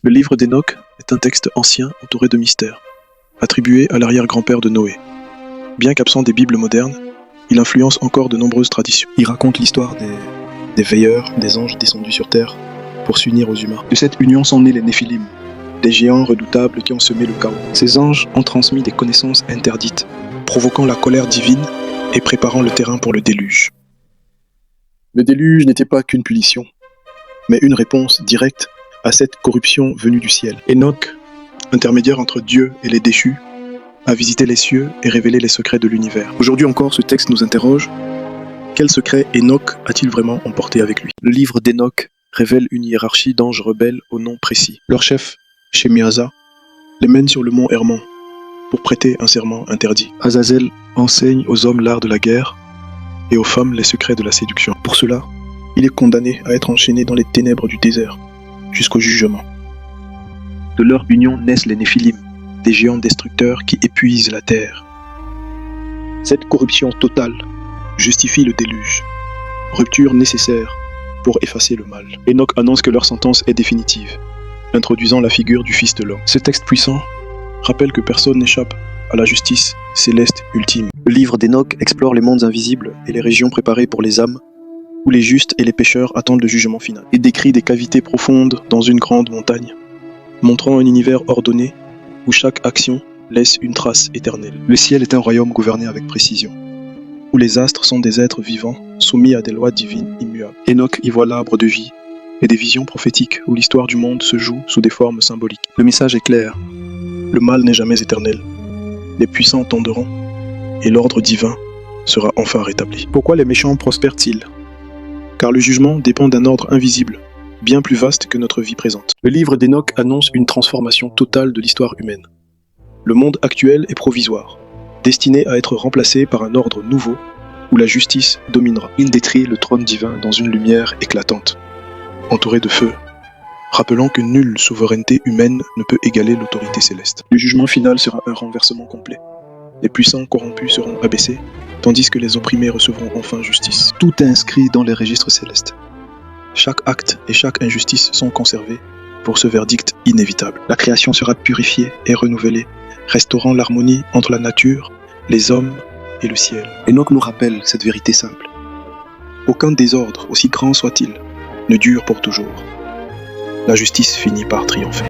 Le livre d'Enoch est un texte ancien entouré de mystères, attribué à l'arrière-grand-père de Noé. Bien qu'absent des Bibles modernes, il influence encore de nombreuses traditions. Il raconte l'histoire des veilleurs, des anges descendus sur terre pour s'unir aux humains. De cette union sont nés les Néphilim, des géants redoutables qui ont semé le chaos. Ces anges ont transmis des connaissances interdites, provoquant la colère divine et préparant le terrain pour le déluge. Le déluge n'était pas qu'une punition, mais une réponse directe à cette corruption venue du ciel. Enoch, intermédiaire entre Dieu et les déchus, a visité les cieux et révélé les secrets de l'univers. Aujourd'hui encore, ce texte nous interroge. Quel secret Enoch a-t-il vraiment emporté avec lui? Le livre d'Enoch révèle une hiérarchie d'anges rebelles au nom précis. Leur chef, Shemiasa, les mène sur le mont Hermon pour prêter un serment interdit. Azazel enseigne aux hommes l'art de la guerre et aux femmes les secrets de la séduction. Pour cela, il est condamné à être enchaîné dans les ténèbres du désert jusqu'au jugement. De leur union naissent les Néphilim, des géants destructeurs qui épuisent la terre. Cette corruption totale justifie le déluge, rupture nécessaire pour effacer le mal. Enoch annonce que leur sentence est définitive, introduisant la figure du Fils de l'homme. Ce texte puissant rappelle que personne n'échappe à la justice céleste ultime. Le livre d'Enoch explore les mondes invisibles et les régions préparées pour les âmes, où les justes et les pécheurs attendent le jugement final. Il décrit des cavités profondes dans une grande montagne, montrant un univers ordonné où chaque action laisse une trace éternelle. Le ciel est un royaume gouverné avec précision, où les astres sont des êtres vivants soumis à des lois divines immuables. Enoch y voit l'arbre de vie et des visions prophétiques où l'histoire du monde se joue sous des formes symboliques. Le message est clair, le mal n'est jamais éternel. Les puissants tomberont et l'ordre divin sera enfin rétabli. Pourquoi les méchants prospèrent-ils? Car le jugement dépend d'un ordre invisible, bien plus vaste que notre vie présente. Le livre d'Enoch annonce une transformation totale de l'histoire humaine. Le monde actuel est provisoire, destiné à être remplacé par un ordre nouveau où la justice dominera. Il détruit le trône divin dans une lumière éclatante, entouré de feu, rappelant que nulle souveraineté humaine ne peut égaler l'autorité céleste. Le jugement final sera un renversement complet. Les puissants corrompus seront abaissés, tandis que les opprimés recevront enfin justice. Tout est inscrit dans les registres célestes. Chaque acte et chaque injustice sont conservés pour ce verdict inévitable. La création sera purifiée et renouvelée, restaurant l'harmonie entre la nature, les hommes et le ciel. Enoch nous rappelle cette vérité simple. Aucun désordre, aussi grand soit-il, ne dure pour toujours. La justice finit par triompher.